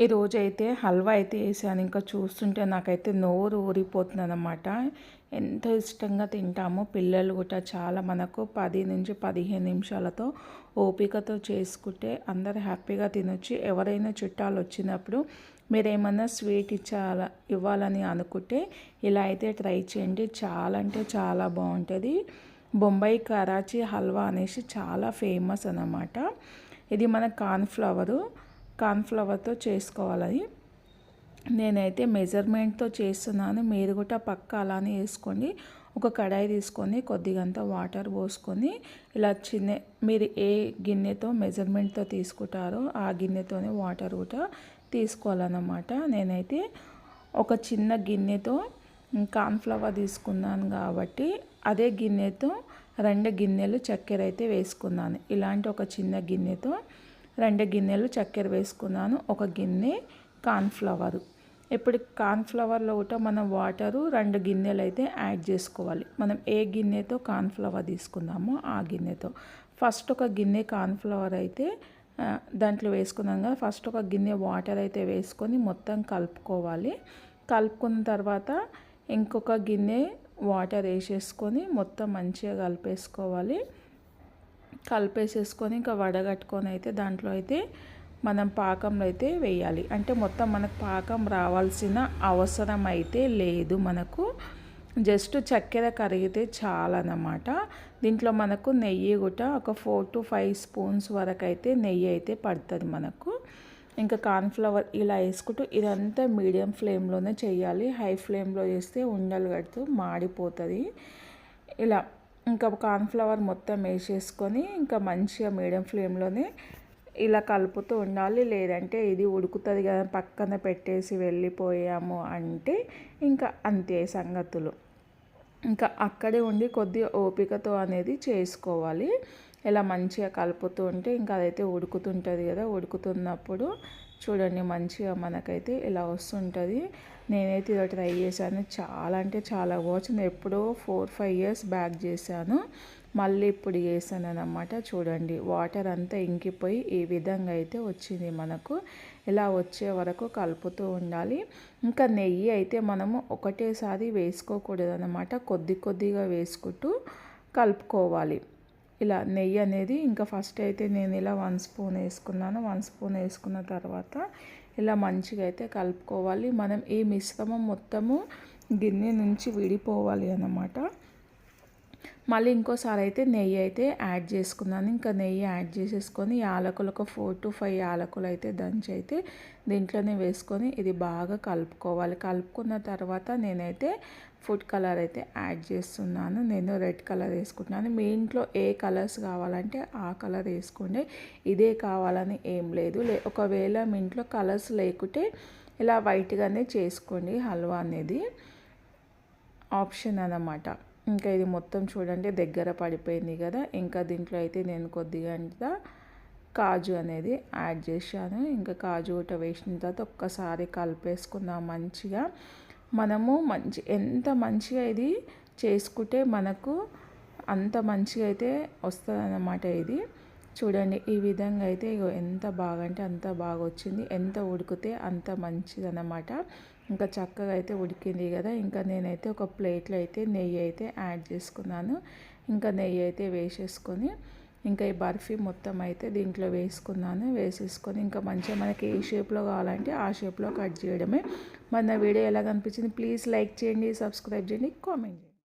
ఈరోజైతే హల్వా అయితే వేసాను. ఇంకా చూస్తుంటే నాకైతే నోరు ఊరిపోతుందన్నమాట. ఎంత ఇష్టంగా తింటామో పిల్లలు కూడా చాలా. మనకు 10 నుంచి 15 నిమిషాలతో ఓపికతో చేసుకుంటే అందరు హ్యాపీగా తినొచ్చు. ఎవరైనా చుట్టాలు వచ్చినప్పుడు మీరేమన్నా స్వీట్ ఇవ్వాలని అనుకుంటే ఇలా అయితే ట్రై చేయండి. చాలా అంటే చాలా బాగుంటుంది. బొంబాయి కరాచీ హల్వా అనేసి చాలా ఫేమస్ అన్నమాట. ఇది మన కార్న్ఫ్లవర్తో చేసుకోవాలి. నేనైతే మెజర్మెంట్తో చేస్తున్నాను. మీరు కూడా పక్క అలానే వేసుకోండి. ఒక కడాయి తీసుకొని కొద్దిగంత వాటర్ పోసుకొని ఇలా మీరు ఏ గిన్నెతో మెజర్మెంట్తో తీసుకుంటారో ఆ గిన్నెతోనే వాటర్ కూడా తీసుకోవాలన్నమాట. నేనైతే ఒక చిన్న గిన్నెతో కార్న్ఫ్లవర్ తీసుకున్నాను కాబట్టి అదే గిన్నెతో 2 గిన్నెలు చక్కెర అయితే వేసుకున్నాను. ఇలాంటి ఒక చిన్న గిన్నెతో 2 గిన్నెలు చక్కెర వేసుకున్నాను. ఒక గిన్నె కార్న్ఫ్లవరు. ఇప్పుడు కార్న్ఫ్లవర్లో కూడా మనం వాటరు 2 గిన్నెలు అయితే యాడ్ చేసుకోవాలి. మనం ఏ గిన్నెతో కార్న్ఫ్లవర్ తీసుకుందామో ఆ గిన్నెతో ఫస్ట్ ఒక గిన్నె కార్న్ఫ్లవర్ అయితే దాంట్లో వేసుకున్నాం కదా. ఫస్ట్ ఒక గిన్నె వాటర్ అయితే వేసుకొని మొత్తం కలుపుకోవాలి. కలుపుకున్న తర్వాత ఇంకొక గిన్నె వాటర్ వేసేసుకొని మొత్తం మంచిగా కలిపేసేసుకొని ఇంకా వడగట్టుకొని అయితే దాంట్లో అయితే మనం పాకంలో అయితే వేయాలి. అంటే మొత్తం మనకు పాకం రావాల్సిన అవసరం అయితే లేదు. మనకు జస్ట్ చక్కెర కరిగితే చాలన్నమాట. దీంట్లో మనకు నెయ్యి కూడా ఒక 4 to 5 స్పూన్స్ వరకు అయితే నెయ్యి అయితే పడుతుంది మనకు. ఇంకా కార్న్ఫ్లవర్ ఇలా వేసుకుంటూ ఇదంతా మీడియం ఫ్లేమ్లోనే చేయాలి. హై ఫ్లేమ్లో చేస్తే ఉండలు కడుతూ మాడిపోతుంది. ఇలా ఇంకా కార్న్ఫ్లవర్ మొత్తం వేసేసుకొని ఇంకా మంచిగా మీడియం ఫ్లేమ్లోనే ఇలా కలుపుతూ ఉండాలి. లేదంటే ఇది ఉడుకుతుంది కదా, పక్కన పెట్టేసి వెళ్ళిపోయాము అంటే ఇంకా అంతే సంగతులు. ఇంకా అక్కడే ఉండి కొద్దిగా ఓపికతో అనేది చేసుకోవాలి. ఇలా మంచిగా కలుపుతూ ఉంటే ఇంకా అదైతే ఉడుకుతుంటుంది కదా. ఉడుకుతున్నప్పుడు చూడండి మంచిగా మనకైతే ఇలా వస్తుంటుంది. నేనైతే ఇది ట్రై చేశాను. చాలా అంటే చాలా వచ్చింది. ఎప్పుడో 4-5 ఇయర్స్ బ్యాక్ చేశాను. మళ్ళీ ఇప్పుడు చేశాను అన్నమాట. చూడండి వాటర్ అంతా ఇంకిపోయి ఈ విధంగా అయితే వచ్చింది మనకు. ఇలా వచ్చే వరకు కలుపుతూ ఉండాలి. ఇంకా నెయ్యి అయితే మనము ఒకటేసారి వేసుకోకూడదు అన్నమాట. కొద్దిగా వేసుకుంటూ కలుపుకోవాలి. ఇలా నెయ్యి అనేది ఇంకా ఫస్ట్ అయితే నేను ఇలా 1 స్పూన్ వేసుకున్నాను. 1 స్పూన్ వేసుకున్న తర్వాత ఇలా మంచిగా అయితే కలుపుకోవాలి. మనం ఈ మిశ్రమం మొత్తము గిన్నె నుంచి విడిపోవాలి అన్నమాట. మళ్ళీ ఇంకోసారి అయితే నెయ్యి అయితే యాడ్ చేసుకున్నాను. ఇంకా నెయ్యి యాడ్ చేసేసుకొని యాలకులు ఒక 4 to 5 యాలకులు అయితే దంచి అయితే దీంట్లోనే వేసుకొని ఇది బాగా కలుపుకోవాలి. కలుపుకున్న తర్వాత నేనైతే ఫుడ్ కలర్ అయితే యాడ్ చేస్తున్నాను. నేను రెడ్ కలర్ వేసుకుంటున్నాను. మీ ఇంట్లో ఏ కలర్స్ కావాలంటే ఆ కలర్ వేసుకోండి. ఇదే కావాలని ఏం లేదు. ఒకవేళ మీ ఇంట్లో కలర్స్ లేకుంటే ఇలా వైట్గానే చేసుకోండి. హల్వా అనేది ఆప్షన్ అన్నమాట. ఇంకా ఇది మొత్తం చూడండి దగ్గర పడిపోయింది కదా. ఇంకా దీంట్లో అయితే నేను కొద్దిగా కాజు అనేది యాడ్ చేశాను. ఇంకా కాజు కూడా వేసిన తర్వాత ఒక్కసారి కలిపేసుకుందాం మంచిగా. మనము ఎంత మంచిగా ఇది చేసుకుంటే మనకు అంత మంచిగా అయితే వస్తుంది అన్నమాట. ఇది చూడండి ఈ విధంగా అయితే ఎంత బాగా అంటే అంత బాగా వచ్చింది. ఎంత ఉడికితే అంత మంచిది అన్నమాట. ఇంకా చక్కగా అయితే ఉడికింది కదా. ఇంకా నేనైతే ఒక ప్లేట్లో అయితే నెయ్యి అయితే యాడ్ చేసుకున్నాను. ఇంకా నెయ్యి అయితే వేసేసుకొని ఇంకా ఈ బర్ఫీ మొత్తం అయితే దీంట్లో వేసేసుకొని ఇంకా మంచిగా మనకి ఏ షేప్లో కావాలంటే ఆ షేప్లో కట్ చేయడమే. మన వీడియో ఎలా కనిపించింది ప్లీజ్ లైక్ చేయండి, సబ్స్క్రైబ్ చేయండి, కామెంట్ చేయండి.